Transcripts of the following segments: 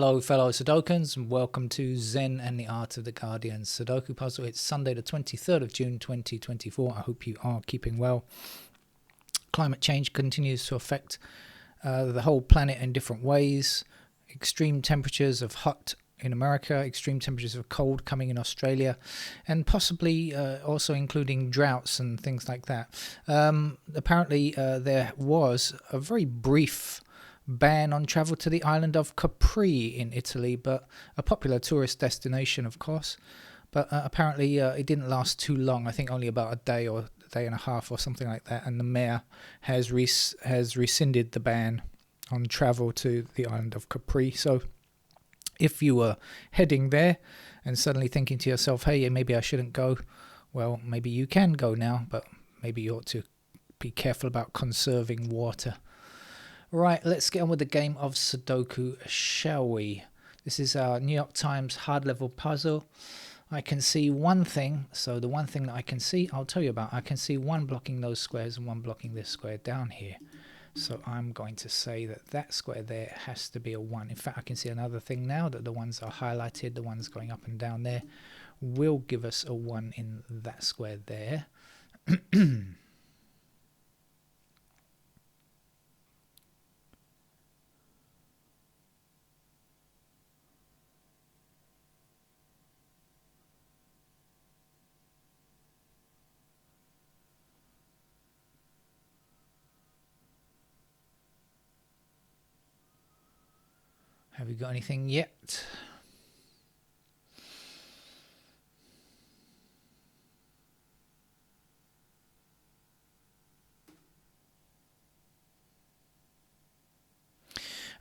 Hello fellow Sudokans and welcome to Zen and the Art of the Guardian Sudoku Puzzle. It's Sunday the 23rd of June 2024. I hope you are keeping well. Climate change continues to affect the whole planet in different ways. Extreme temperatures of hot in America, extreme temperatures of cold coming in Australia, and possibly also including droughts and things like that. Apparently there was a very brief ban on travel to the island of Capri in Italy, but a popular tourist destination, of course. But apparently it didn't last too long. I think only about a day or a day and a half or something like that. And the mayor has rescinded the ban on travel to the island of Capri. So if you were heading there and suddenly thinking to yourself, hey, maybe I shouldn't go, well, maybe you can go now, but maybe you ought to be careful about conserving water. Right, let's get on with the game of Sudoku, shall we? This is our New York Times hard level puzzle. I can see one thing, so the one thing that I can see, I'll tell you about. I can see one blocking those squares and one blocking this square down here. So I'm going to say that that square there has to be a 1. In fact, I can see another thing now, that the ones are highlighted, the ones going up and down there, will give us a 1 in that square there. Have we got anything yet?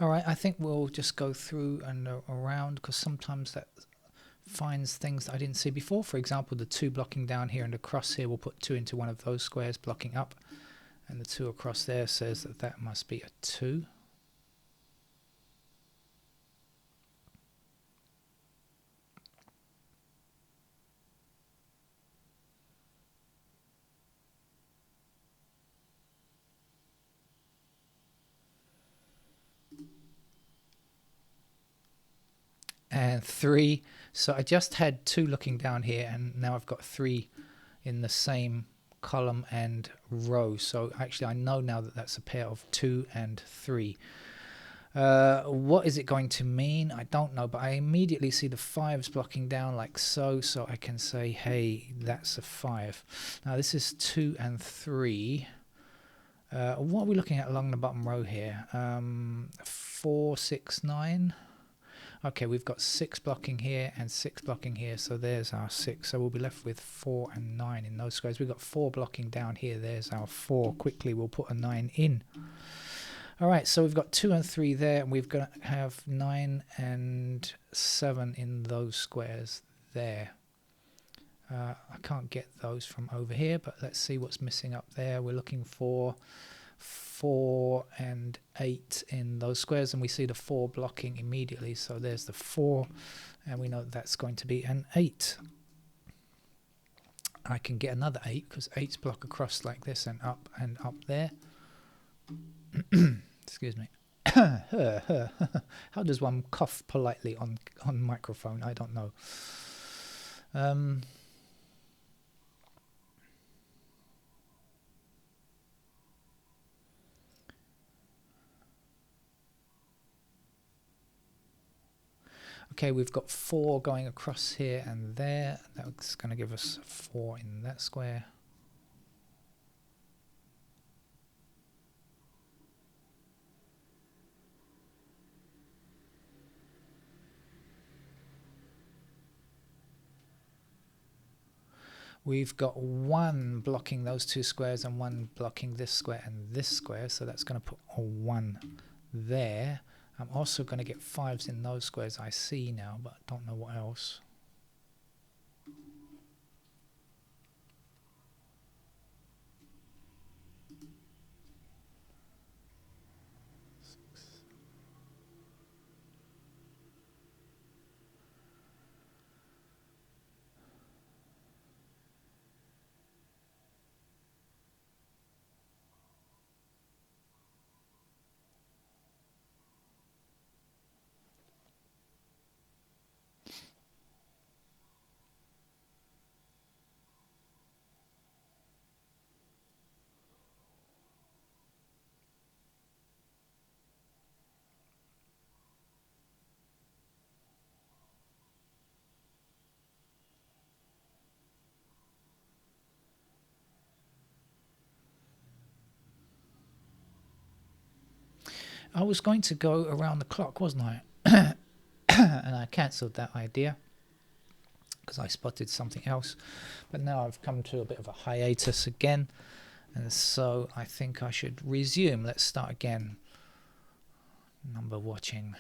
All right, I think we'll just go through and around, because sometimes that finds things that I didn't see before. For example, the 2 blocking down here and across here, we'll put 2 into one of those squares blocking up, and the 2 across there says that that must be a 2. And 3. So I just had 2 looking down here, and now I've got 3 in the same column and row. So actually I know now that that's a pair of 2 and 3. What is it going to mean? I don't know, but I immediately see the 5s blocking down like so, so I can say, hey, that's a 5. Now this is 2 and 3. What are we looking at along the bottom row here? 4, 6, 9. Okay, we've got 6 blocking here and 6 blocking here, so there's our 6. So we'll be left with 4 and 9 in those squares. We've got 4 blocking down here. There's our 4. Quickly, we'll put a 9 in. All right, so we've got 2 and 3 there, and we've got to have 9 and 7 in those squares there. I can't get those from over here, but let's see what's missing up there. We're looking for 4 and 8 in those squares, and we see the 4 blocking immediately. So there's the 4, and we know that's going to be an 8. I can get another 8 because 8's block across like this and up there. Excuse me. How does one cough politely on microphone? I don't know. Okay, we've got 4 going across here and there. That's going to give us 4 in that square. We've got 1 blocking those 2 squares and 1 blocking this square and this square, so that's going to put a 1 there. I'm also going to get 5s in those squares I see now, but I don't know what else. I was going to go around the clock, wasn't I? And I cancelled that idea because I spotted something else. But now I've come to a bit of a hiatus again. And so I think I should resume. Let's start again. Number watching.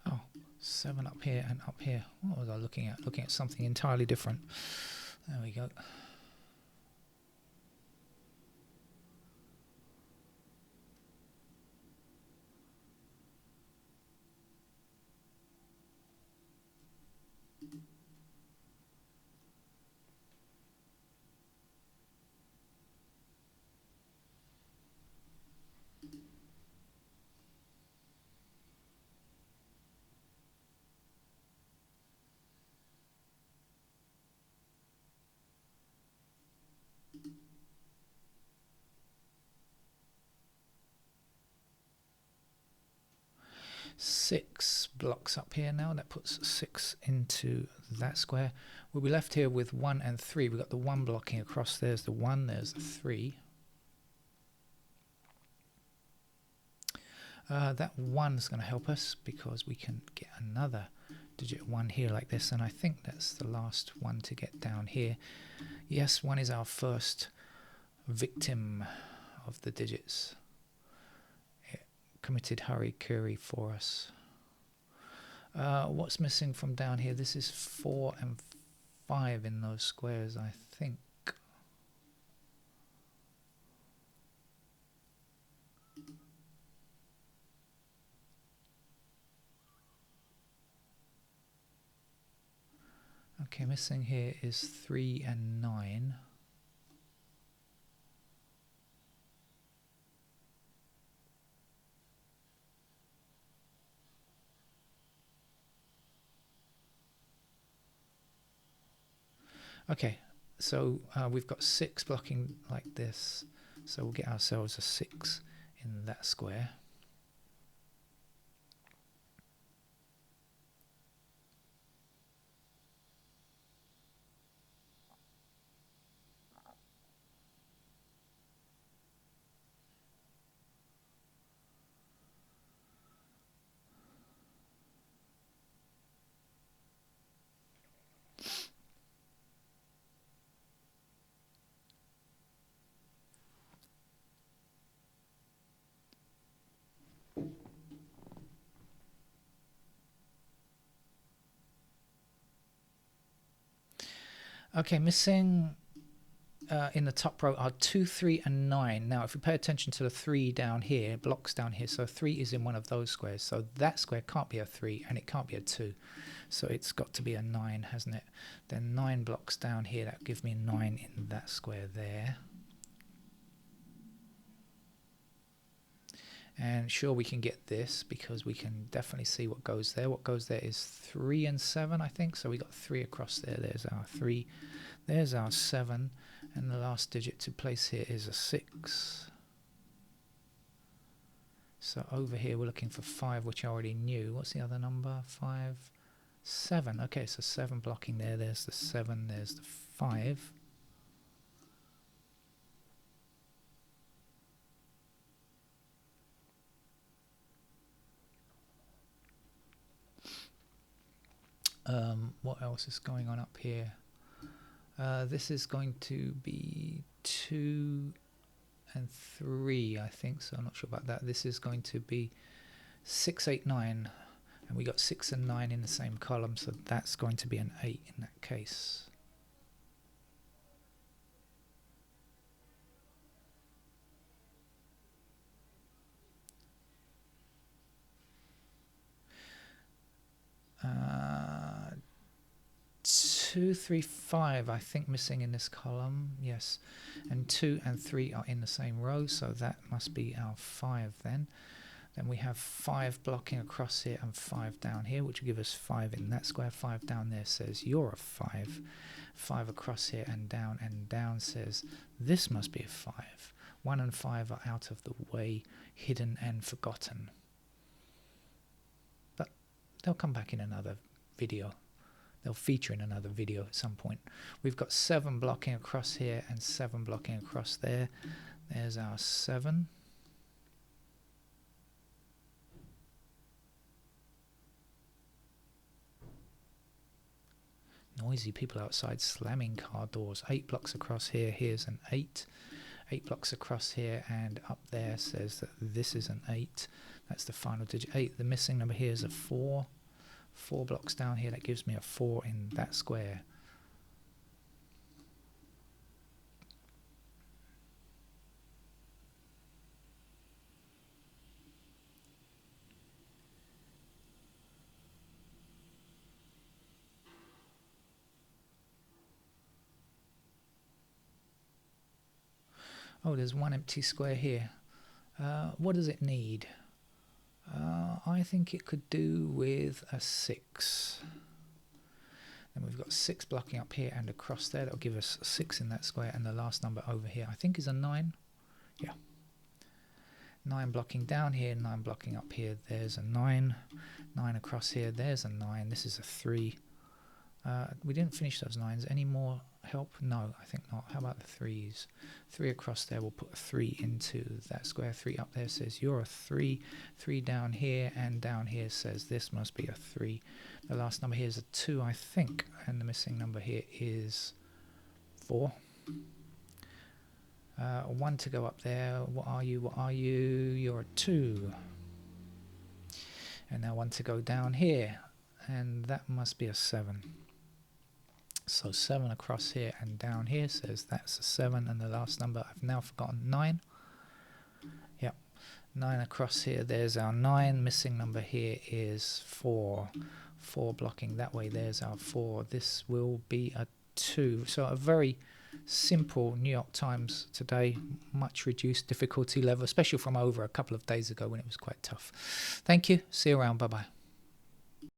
Oh, 7 up here and up here. What was I looking at? Looking at something entirely different. There we go. Six blocks up here now. That puts 6 into that square. We'll be left here with 1 and 3. We've got the 1 blocking across. There's the 1, there's the 3. That 1 is going to help us because we can get another digit 1 here like this, and I think that's the last one to get down here. Yes, 1 is our first victim of the digits. It committed hurry-curry for us. What's missing from down here? This is 4 and 5 in those squares, I think. Okay, missing here is 3 and 9. Okay, so we've got 6 blocking like this, so we'll get ourselves a 6 in that square. Okay, missing in the top row are 2, 3 and 9. Now if we pay attention to the 3 down here, blocks down here, so 3 is in one of those squares, so that square can't be a 3 and it can't be a 2, so it's got to be a 9, hasn't it? Then 9 blocks down here, that gives me 9 in that square there. And sure, we can get this because we can definitely see what goes there. What goes there is 3 and 7, I think. So we got 3 across there. There's our 3. There's our 7. And the last digit to place here is a 6. So over here we're looking for 5, which I already knew. What's the other number? 5, 7. Okay, so 7 blocking there. There's the 7. There's the 5. What else is going on up here? This is going to be 2 and 3, I think, so I'm not sure about that. This is going to be 6, 8, 9, and we got 6 and 9 in the same column, so that's going to be an 8 in that case. Uh, 2, 3, 5, I think, missing in this column, yes, and 2 and 3 are in the same row, so that must be our 5 then. Then we have 5 blocking across here and 5 down here, which will give us 5 in that square. 5 down there says you're a 5. 5 across here and down says this must be a 5. 1 and 5 are out of the way, hidden and forgotten. But they'll come back in another video. They'll feature in another video at some point. We've got 7 blocking across here and 7 blocking across there. There's our 7. Noisy people outside slamming car doors. 8 blocks across here. Here's an 8. 8 blocks across here and up there says that this is an 8. That's the final digit 8. The missing number here is a 4. 4 blocks down here, that gives me a 4 in that square. Oh, there's one empty square here. What does it need? I think it could do with a 6. Then we've got 6 blocking up here and across there. That'll give us 6 in that square. And the last number over here, I think, is a 9. Yeah. 9 blocking down here, 9 blocking up here. There's a 9. 9 across here. There's a 9. This is a 3. We didn't finish those 9s. Any more help? No, I think not. How about the 3s? 3 across there, we'll put a 3 into that square. 3 up there says you're a 3. 3 down here, and down here says this must be a 3. The last number here is a 2, I think, and the missing number here is 4. 1 to go up there. What are you? What are you? You're a 2. And now 1 to go down here, and that must be a 7. So 7 across here and down here says that's a 7, and the last number I've now forgotten, 9. Yep, 9 across here, there's our 9. Missing number here is 4. 4 blocking that way, there's our 4. This will be a 2. So a very simple New York Times today, much reduced difficulty level, especially from over a couple of days ago when it was quite tough. Thank you. See you around. Bye-bye.